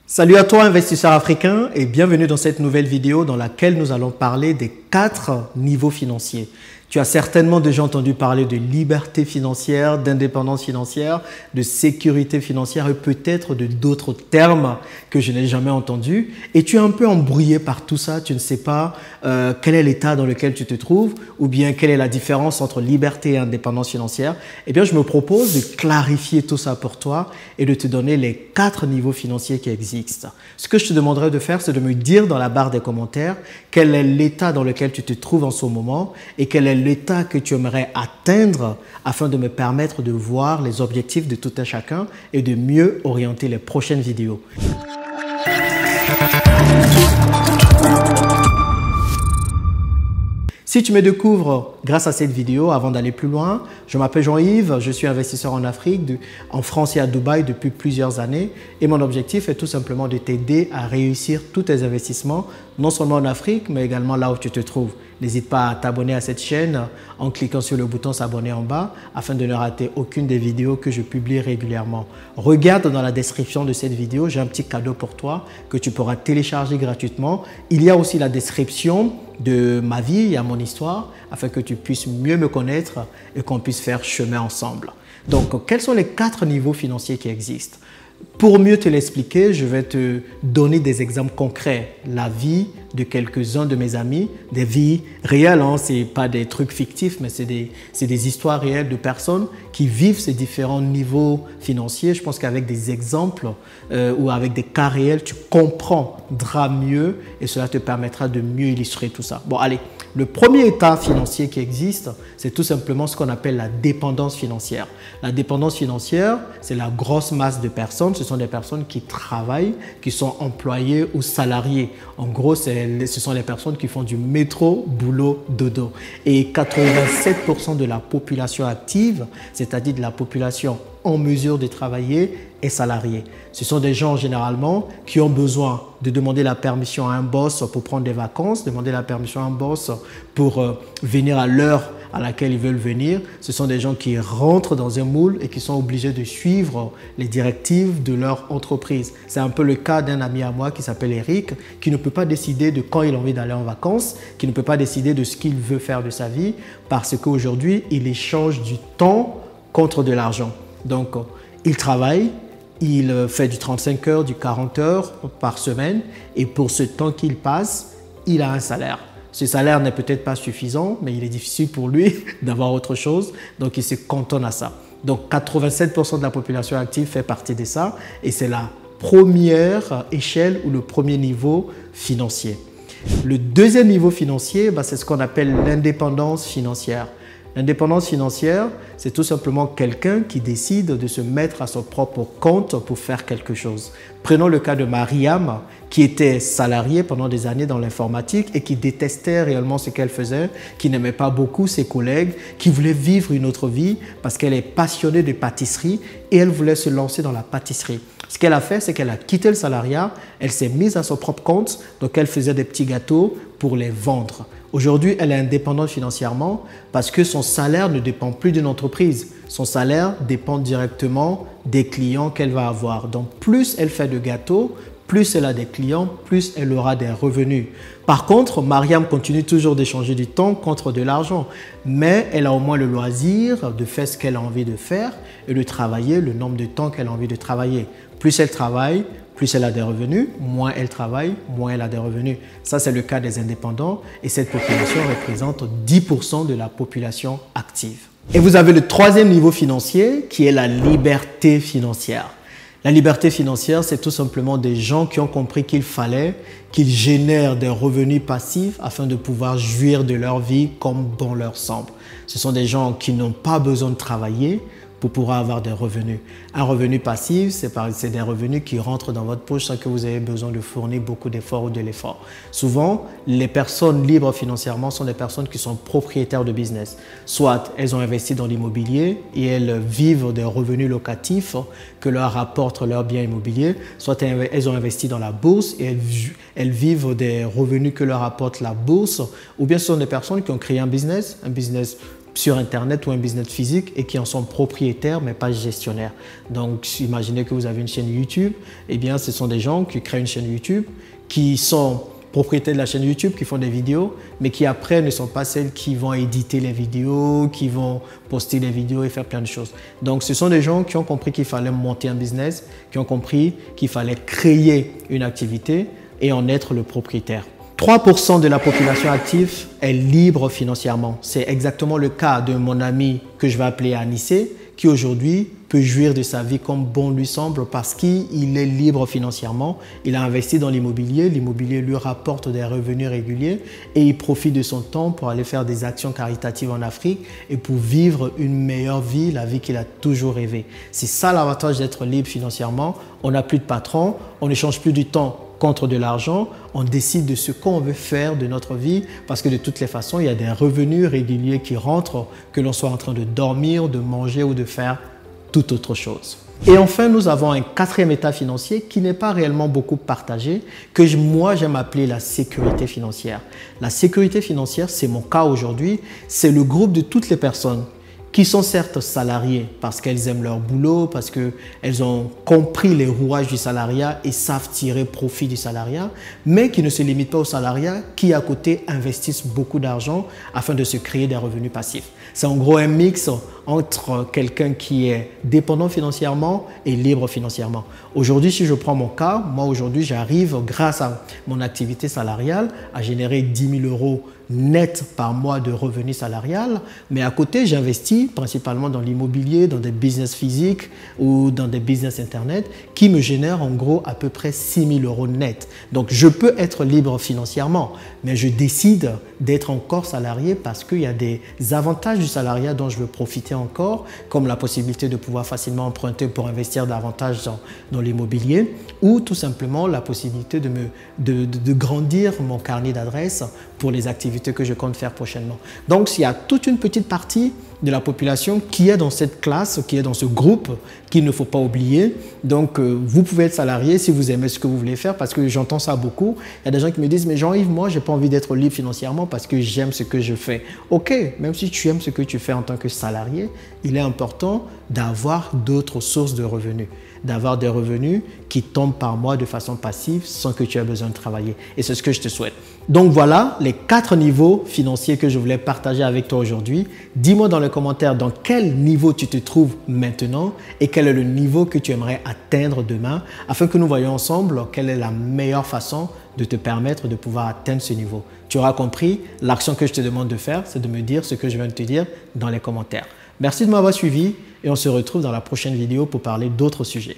Salut à toi investisseur africain et bienvenue dans cette nouvelle vidéo dans laquelle nous allons parler des 4 niveaux financiers. Tu as certainement déjà entendu parler de liberté financière, d'indépendance financière, de sécurité financière et peut-être de d'autres termes que je n'ai jamais entendus. Et tu es un peu embrouillé par tout ça, tu ne sais pas quel est l'état dans lequel tu te trouves ou bien quelle est la différence entre liberté et indépendance financière. Eh bien, je me propose de clarifier tout ça pour toi et de te donner les 4 niveaux financiers qui existent. Ce que je te demanderai de faire, c'est de me dire dans la barre des commentaires quel est l'état dans lequel tu te trouves en ce moment et quel est l'état que tu aimerais atteindre afin de me permettre de voir les objectifs de tout un chacun et de mieux orienter les prochaines vidéos. Si tu me découvres grâce à cette vidéo, avant d'aller plus loin, je m'appelle Jean-Yves, je suis investisseur en Afrique, en France et à Dubaï depuis plusieurs années et mon objectif est tout simplement de t'aider à réussir tous tes investissements, non seulement en Afrique, mais également là où tu te trouves. N'hésite pas à t'abonner à cette chaîne en cliquant sur le bouton s'abonner en bas afin de ne rater aucune des vidéos que je publie régulièrement. Regarde dans la description de cette vidéo, j'ai un petit cadeau pour toi que tu pourras télécharger gratuitement. Il y a aussi la description de ma vie et à mon histoire afin que tu puisses mieux me connaître et qu'on puisse faire chemin ensemble. Donc, quels sont les 4 niveaux financiers qui existent? Pour mieux te l'expliquer, je vais te donner des exemples concrets. La vie de quelques-uns de mes amis, des vies réelles, hein, ce n'est pas des trucs fictifs, mais c'est des histoires réelles de personnes qui vivent ces différents niveaux financiers. Je pense qu'avec des exemples ou avec des cas réels, tu comprendras mieux et cela te permettra de mieux illustrer tout ça. Bon, allez, le premier état financier qui existe, c'est tout simplement ce qu'on appelle la dépendance financière. La dépendance financière, c'est la grosse masse de personnes. Ce sont des personnes qui travaillent, qui sont employées ou salariées. En gros, ce sont les personnes qui font du métro, boulot, dodo. Et 87% de la population active, c'est-à-dire de la population en mesure de travailler, est salariée. Ce sont des gens généralement qui ont besoin de demander la permission à un boss pour prendre des vacances, demander la permission à un boss pour venir à l'heure à laquelle ils veulent venir. Ce sont des gens qui rentrent dans un moule et qui sont obligés de suivre les directives de leur entreprise. C'est un peu le cas d'un ami à moi qui s'appelle Eric, qui ne peut pas décider de quand il a envie d'aller en vacances, qui ne peut pas décider de ce qu'il veut faire de sa vie parce qu'aujourd'hui, il échange du temps contre de l'argent. Donc, il travaille, il fait du 35 heures, du 40 heures par semaine et pour ce temps qu'il passe, il a un salaire. Ce salaire n'est peut-être pas suffisant, mais il est difficile pour lui d'avoir autre chose, donc il se cantonne à ça. Donc 87% de la population active fait partie de ça et c'est la première échelle ou le premier niveau financier. Le deuxième niveau financier, c'est ce qu'on appelle l'indépendance financière. L'indépendance financière, c'est tout simplement quelqu'un qui décide de se mettre à son propre compte pour faire quelque chose. Prenons le cas de Mariam, qui était salariée pendant des années dans l'informatique et qui détestait réellement ce qu'elle faisait, qui n'aimait pas beaucoup ses collègues, qui voulait vivre une autre vie parce qu'elle est passionnée de pâtisserie et elle voulait se lancer dans la pâtisserie. Ce qu'elle a fait, c'est qu'elle a quitté le salariat, elle s'est mise à son propre compte, donc elle faisait des petits gâteaux pour les vendre. Aujourd'hui, elle est indépendante financièrement parce que son salaire ne dépend plus d'une entreprise. Son salaire dépend directement des clients qu'elle va avoir. Donc, plus elle fait de gâteaux, plus elle a des clients, plus elle aura des revenus. Par contre, Mariam continue toujours d'échanger du temps contre de l'argent, mais elle a au moins le loisir de faire ce qu'elle a envie de faire et de travailler le nombre de temps qu'elle a envie de travailler. Plus elle travaille, plus elle a des revenus, moins elle travaille, moins elle a des revenus. Ça, c'est le cas des indépendants et cette population représente 10% de la population active. Et vous avez le troisième niveau financier qui est la liberté financière. La liberté financière, c'est tout simplement des gens qui ont compris qu'il fallait qu'ils génèrent des revenus passifs afin de pouvoir jouir de leur vie comme bon leur semble. Ce sont des gens qui n'ont pas besoin de travailler pour pouvoir avoir des revenus. Un revenu passif, c'est des revenus qui rentrent dans votre poche sans que vous ayez besoin de fournir beaucoup d'efforts ou de l'effort. Souvent, les personnes libres financièrement sont des personnes qui sont propriétaires de business. Soit elles ont investi dans l'immobilier et elles vivent des revenus locatifs que leur apportent leurs biens immobiliers, soit elles ont investi dans la bourse et elles vivent des revenus que leur apporte la bourse, ou bien ce sont des personnes qui ont créé un business sur Internet ou un business physique et qui en sont propriétaires mais pas gestionnaires. Donc, imaginez que vous avez une chaîne YouTube, eh bien, ce sont des gens qui créent une chaîne YouTube, qui sont propriétaires de la chaîne YouTube, qui font des vidéos, mais qui après ne sont pas celles qui vont éditer les vidéos, qui vont poster les vidéos et faire plein de choses. Donc, ce sont des gens qui ont compris qu'il fallait monter un business, qui ont compris qu'il fallait créer une activité et en être le propriétaire. 3% de la population active est libre financièrement. C'est exactement le cas de mon ami que je vais appeler Anissé, qui aujourd'hui peut jouir de sa vie comme bon lui semble parce qu'il est libre financièrement. Il a investi dans l'immobilier, l'immobilier lui rapporte des revenus réguliers et il profite de son temps pour aller faire des actions caritatives en Afrique et pour vivre une meilleure vie, la vie qu'il a toujours rêvé. C'est ça l'avantage d'être libre financièrement. On n'a plus de patron, on ne change plus du temps contre de l'argent, on décide de ce qu'on veut faire de notre vie parce que de toutes les façons, il y a des revenus réguliers qui rentrent, que l'on soit en train de dormir, de manger ou de faire toute autre chose. Et enfin, nous avons un quatrième état financier qui n'est pas réellement beaucoup partagé, que moi j'aime appeler la sécurité financière. La sécurité financière, c'est mon cas aujourd'hui, c'est le groupe de toutes les personnes qui sont certes salariés parce qu'elles aiment leur boulot, parce qu'elles ont compris les rouages du salariat et savent tirer profit du salariat, mais qui ne se limitent pas au salariat, qui à côté investissent beaucoup d'argent afin de se créer des revenus passifs. C'est en gros un mix entre quelqu'un qui est dépendant financièrement et libre financièrement. Aujourd'hui, si je prends mon cas, moi aujourd'hui, j'arrive grâce à mon activité salariale à générer 10 000 € net par mois de revenus salarial, mais à côté, j'investis principalement dans l'immobilier, dans des business physiques ou dans des business internet qui me génèrent en gros à peu près 6 000 € net. Donc, je peux être libre financièrement, mais je décide d'être encore salarié parce qu'il y a des avantages du salariat dont je veux profiter encore, comme la possibilité de pouvoir facilement emprunter pour investir davantage dans l'immobilier ou tout simplement la possibilité de grandir mon carnet d'adresses pour les activités que je compte faire prochainement. Donc, il y a toute une petite partie de la population qui est dans cette classe, qui est dans ce groupe qu'il ne faut pas oublier. Donc, vous pouvez être salarié si vous aimez ce que vous voulez faire parce que j'entends ça beaucoup. Il y a des gens qui me disent « Mais Jean-Yves, moi, je n'ai pas envie d'être libre financièrement parce que j'aime ce que je fais. » Ok, même si tu aimes ce que tu fais en tant que salarié, il est important d'avoir d'autres sources de revenus, d'avoir des revenus qui tombent par mois de façon passive sans que tu aies besoin de travailler. Et c'est ce que je te souhaite. Donc voilà les 4 niveaux financiers que je voulais partager avec toi aujourd'hui. Dis-moi dans les commentaires dans quel niveau tu te trouves maintenant et quel est le niveau que tu aimerais atteindre demain afin que nous voyions ensemble quelle est la meilleure façon de te permettre de pouvoir atteindre ce niveau. Tu auras compris, l'action que je te demande de faire, c'est de me dire ce que je viens de te dire dans les commentaires. Merci de m'avoir suivi et on se retrouve dans la prochaine vidéo pour parler d'autres sujets.